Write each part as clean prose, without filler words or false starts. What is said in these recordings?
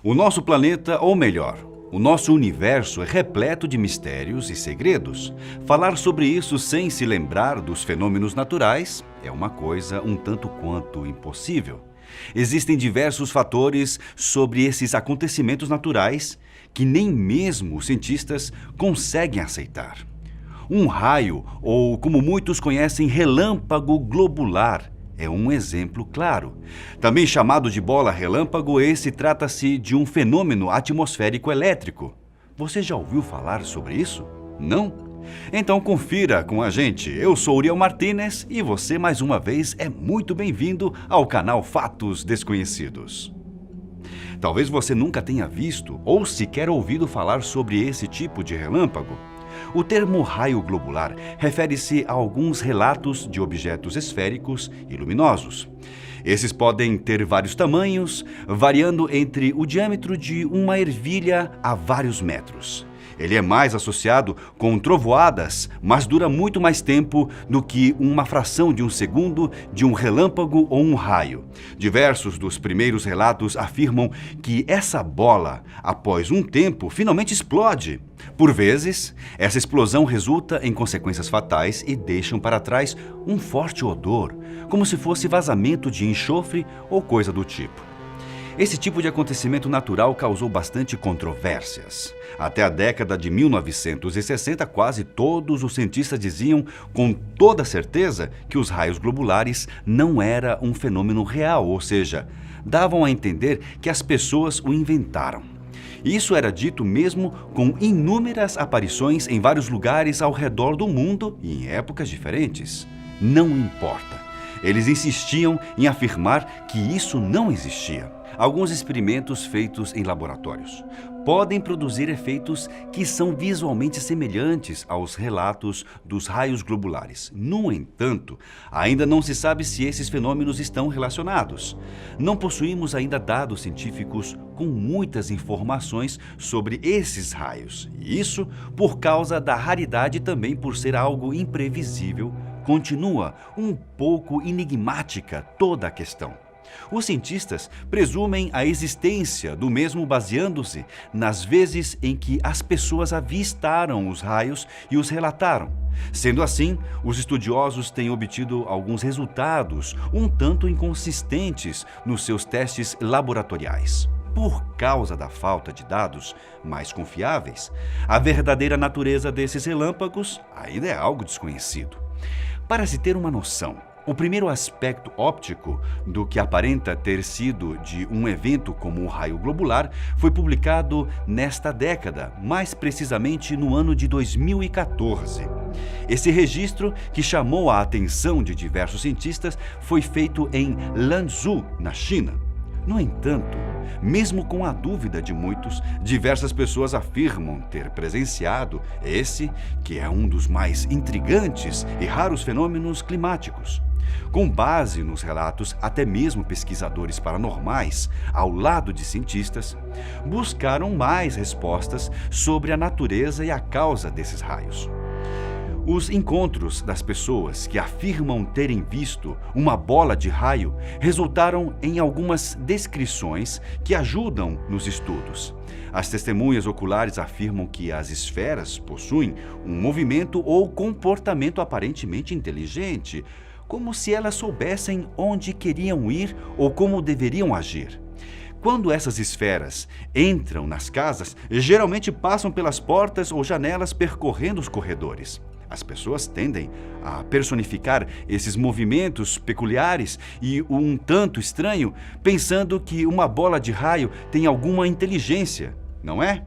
O nosso planeta, ou melhor, o nosso universo é repleto de mistérios e segredos. Falar sobre isso sem se lembrar dos fenômenos naturais é uma coisa um tanto quanto impossível. Existem diversos fatores sobre esses acontecimentos naturais que nem mesmo os cientistas conseguem aceitar. Um raio, ou como muitos conhecem, relâmpago globular, é um exemplo claro. Também chamado de bola relâmpago, esse trata-se de um fenômeno atmosférico elétrico. Você já ouviu falar sobre isso? Não? Então confira com a gente. Eu sou Uriel Martínez e você mais uma vez é muito bem-vindo ao canal Fatos Desconhecidos. Talvez você nunca tenha visto ou sequer ouvido falar sobre esse tipo de relâmpago. O termo raio globular refere-se a alguns relatos de objetos esféricos e luminosos. Esses podem ter vários tamanhos, variando entre o diâmetro de uma ervilha a vários metros. Ele é mais associado com trovoadas, mas dura muito mais tempo do que uma fração de um segundo de um relâmpago ou um raio. Diversos dos primeiros relatos afirmam que essa bola, após um tempo, finalmente explode. Por vezes, essa explosão resulta em consequências fatais e deixam para trás um forte odor, como se fosse vazamento de enxofre ou coisa do tipo. Esse tipo de acontecimento natural causou bastante controvérsias. Até a década de 1960, quase todos os cientistas diziam com toda certeza que os raios globulares não era um fenômeno real, ou seja, davam a entender que as pessoas o inventaram. Isso era dito mesmo com inúmeras aparições em vários lugares ao redor do mundo e em épocas diferentes. Não importa. Eles insistiam em afirmar que isso não existia. Alguns experimentos feitos em laboratórios podem produzir efeitos que são visualmente semelhantes aos relatos dos raios globulares. No entanto, ainda não se sabe se esses fenômenos estão relacionados. Não possuímos ainda dados científicos com muitas informações sobre esses raios. E isso por causa da raridade e também por ser algo imprevisível. Continua um pouco enigmática toda a questão. Os cientistas presumem a existência do mesmo baseando-se nas vezes em que as pessoas avistaram os raios e os relataram. Sendo assim, os estudiosos têm obtido alguns resultados um tanto inconsistentes nos seus testes laboratoriais. Por causa da falta de dados mais confiáveis, a verdadeira natureza desses relâmpagos ainda é algo desconhecido. Para se ter uma noção, o primeiro aspecto óptico do que aparenta ter sido de um evento como o raio globular foi publicado nesta década, mais precisamente no ano de 2014. Esse registro, que chamou a atenção de diversos cientistas, foi feito em Lanzhou, na China. No entanto, mesmo com a dúvida de muitos, diversas pessoas afirmam ter presenciado esse, que é um dos mais intrigantes e raros fenômenos climáticos. Com base nos relatos, até mesmo pesquisadores paranormais, ao lado de cientistas, buscaram mais respostas sobre a natureza e a causa desses raios. Os encontros das pessoas que afirmam terem visto uma bola de raio resultaram em algumas descrições que ajudam nos estudos. As testemunhas oculares afirmam que as esferas possuem um movimento ou comportamento aparentemente inteligente, como se elas soubessem onde queriam ir ou como deveriam agir. Quando essas esferas entram nas casas, geralmente passam pelas portas ou janelas percorrendo os corredores. As pessoas tendem a personificar esses movimentos peculiares e um tanto estranho, pensando que uma bola de raio tem alguma inteligência, não é?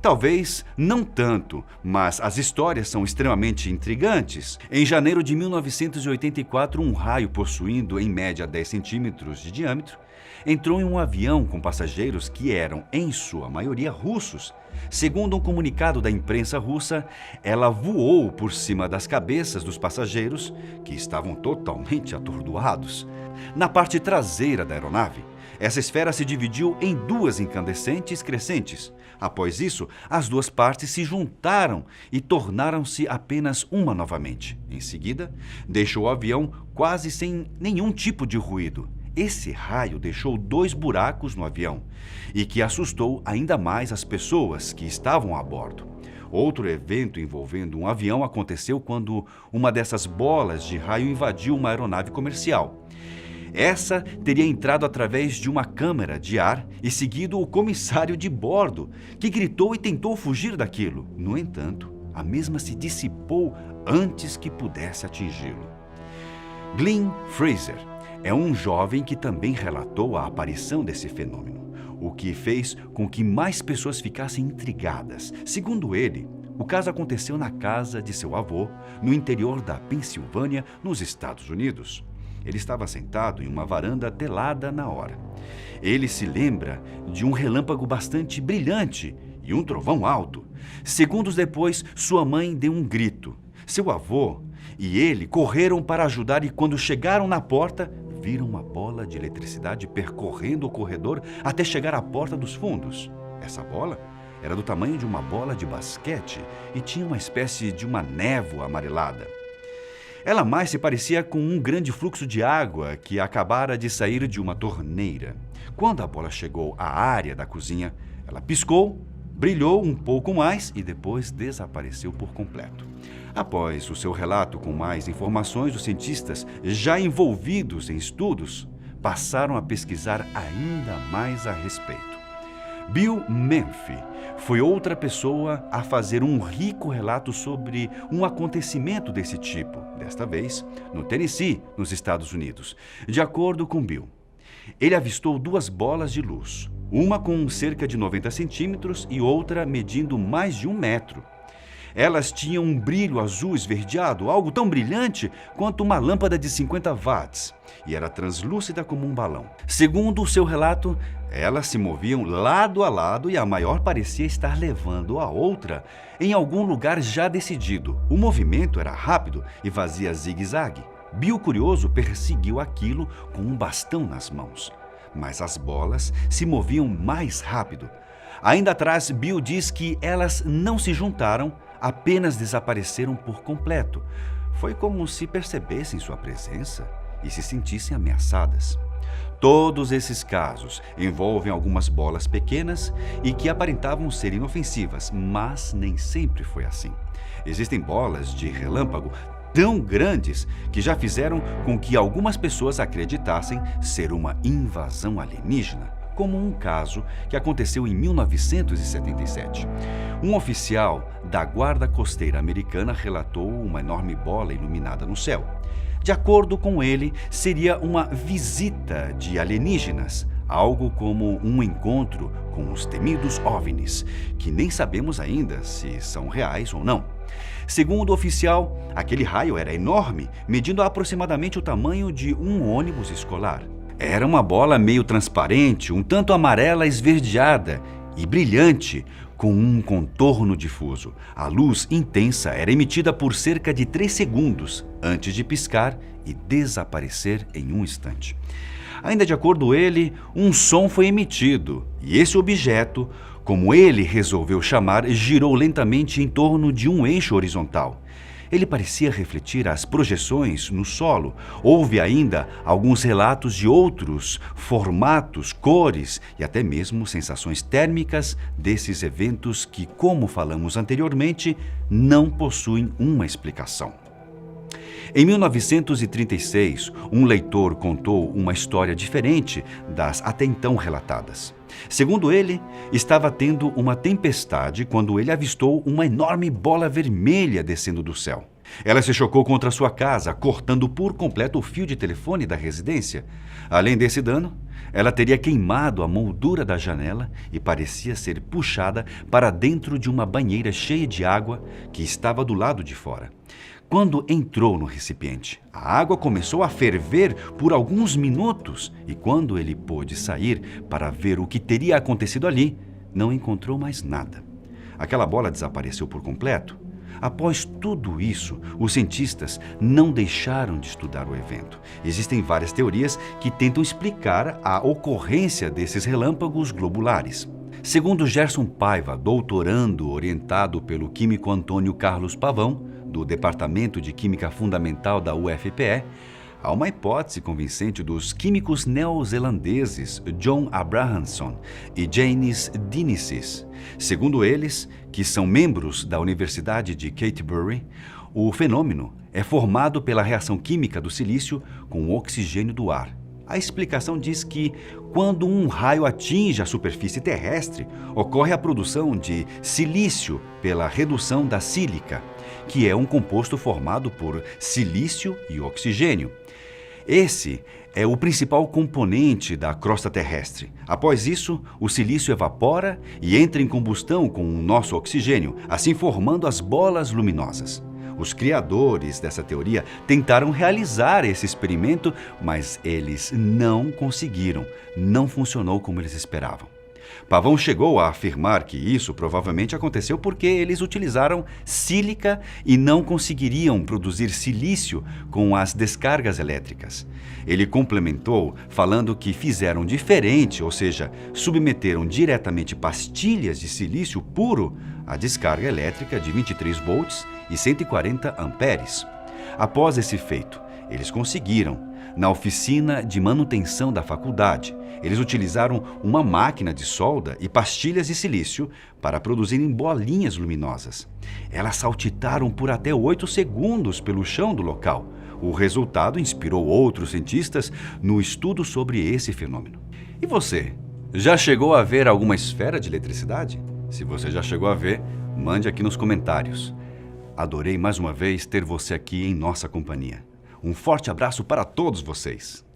Talvez não tanto, mas as histórias são extremamente intrigantes. Em janeiro de 1984, um raio possuindo em média 10 centímetros de diâmetro entrou em um avião com passageiros que eram, em sua maioria, russos. Segundo um comunicado da imprensa russa, ela voou por cima das cabeças dos passageiros, que estavam totalmente atordoados. Na parte traseira da aeronave, essa esfera se dividiu em duas incandescentes crescentes. Após isso, as duas partes se juntaram e tornaram-se apenas uma novamente. Em seguida, deixou o avião quase sem nenhum tipo de ruído. esse raio deixou 2 buracos no avião e que assustou ainda mais as pessoas que estavam a bordo. Outro evento envolvendo um avião aconteceu quando uma dessas bolas de raio invadiu uma aeronave comercial. Essa teria entrado através de uma câmara de ar e seguido o comissário de bordo, que gritou e tentou fugir daquilo. No entanto, a mesma se dissipou antes que pudesse atingi-lo. Glenn Fraser é um jovem que também relatou a aparição desse fenômeno, o que fez com que mais pessoas ficassem intrigadas. Segundo ele, o caso aconteceu na casa de seu avô, no interior da Pensilvânia, nos Estados Unidos. Ele estava sentado em uma varanda telada na hora. Ele se lembra de um relâmpago bastante brilhante e um trovão alto. Segundos depois, sua mãe deu um grito. Seu avô e ele correram para ajudar e quando chegaram na porta, viram uma bola de eletricidade percorrendo o corredor até chegar à porta dos fundos. Essa bola era do tamanho de uma bola de basquete e tinha uma espécie de uma névoa amarelada. Ela mais se parecia com um grande fluxo de água que acabara de sair de uma torneira. Quando a bola chegou à área da cozinha, ela piscou, brilhou um pouco mais e depois desapareceu por completo. Após o seu relato com mais informações, os cientistas, já envolvidos em estudos, passaram a pesquisar ainda mais a respeito. Bill Memphy foi outra pessoa a fazer um rico relato sobre um acontecimento desse tipo, desta vez no Tennessee, nos Estados Unidos. De acordo com Bill, ele avistou 2 bolas de luz, uma com cerca de 90 centímetros e outra medindo mais de 1 metro. Elas tinham um brilho azul esverdeado, algo tão brilhante quanto uma lâmpada de 50 watts, e era translúcida como um balão. Segundo o seu relato, elas se moviam lado a lado e a maior parecia estar levando a outra em algum lugar já decidido. O movimento era rápido e fazia zigue-zague. Bill, curioso, perseguiu aquilo com um bastão nas mãos. Mas as bolas se moviam mais rápido. Ainda atrás, Bill diz que elas não se juntaram, apenas desapareceram por completo. Foi como se percebessem sua presença e se sentissem ameaçadas. Todos esses casos envolvem algumas bolas pequenas e que aparentavam ser inofensivas, mas nem sempre foi assim. Existem bolas de relâmpago tão grandes que já fizeram com que algumas pessoas acreditassem ser uma invasão alienígena, como um caso que aconteceu em 1977. Um oficial da Guarda Costeira Americana relatou uma enorme bola iluminada no céu. De acordo com ele, seria uma visita de alienígenas, algo como um encontro com os temidos OVNIs, que nem sabemos ainda se são reais ou não. Segundo o oficial, aquele raio era enorme, medindo aproximadamente o tamanho de um ônibus escolar. Era uma bola meio transparente, um tanto amarela esverdeada e brilhante, com um contorno difuso. A luz intensa era emitida por cerca de 3 segundos, antes de piscar e desaparecer em um instante. Ainda de acordo com ele, um som foi emitido, e esse objeto, como ele resolveu chamar, girou lentamente em torno de um eixo horizontal. Ele parecia refletir as projeções no solo. Houve ainda alguns relatos de outros formatos, cores e até mesmo sensações térmicas desses eventos que, como falamos anteriormente, não possuem uma explicação. Em 1936, um leitor contou uma história diferente das até então relatadas. Segundo ele, estava tendo uma tempestade quando ele avistou uma enorme bola vermelha descendo do céu. Ela se chocou contra sua casa, cortando por completo o fio de telefone da residência. Além desse dano, ela teria queimado a moldura da janela e parecia ser puxada para dentro de uma banheira cheia de água que estava do lado de fora. Quando entrou no recipiente, a água começou a ferver por alguns minutos e quando ele pôde sair para ver o que teria acontecido ali, não encontrou mais nada. Aquela bola desapareceu por completo. Após tudo isso, os cientistas não deixaram de estudar o evento. Existem várias teorias que tentam explicar a ocorrência desses relâmpagos globulares. Segundo Gerson Paiva, doutorando orientado pelo químico Antônio Carlos Pavão, do Departamento de Química Fundamental da UFPE, Há uma hipótese convincente dos químicos neozelandeses John Abrahamson e Janice Dinicis. Segundo eles, que são membros da Universidade de Canterbury, o fenômeno é formado pela reação química do silício com o oxigênio do ar. A explicação diz que, quando um raio atinge a superfície terrestre, ocorre a produção de silício pela redução da sílica, que é um composto formado por silício e oxigênio. Esse é o principal componente da crosta terrestre. Após isso, o silício evapora e entra em combustão com o nosso oxigênio, assim formando as bolas luminosas. Os criadores dessa teoria tentaram realizar esse experimento, mas eles não conseguiram. Não funcionou como eles esperavam. Pavão chegou a afirmar que isso provavelmente aconteceu porque eles utilizaram sílica e não conseguiriam produzir silício com as descargas elétricas. Ele complementou falando que fizeram diferente, ou seja, submeteram diretamente pastilhas de silício puro à descarga elétrica de 23 volts e 140 amperes. Após esse feito, eles conseguiram. Na oficina de manutenção da faculdade, eles utilizaram uma máquina de solda e pastilhas de silício para produzirem bolinhas luminosas. Elas saltitaram por até 8 segundos pelo chão do local. O resultado inspirou outros cientistas no estudo sobre esse fenômeno. E você, já chegou a ver alguma esfera de eletricidade? Se você já chegou a ver, mande aqui nos comentários. Adorei mais uma vez ter você aqui em nossa companhia. Um forte abraço para todos vocês!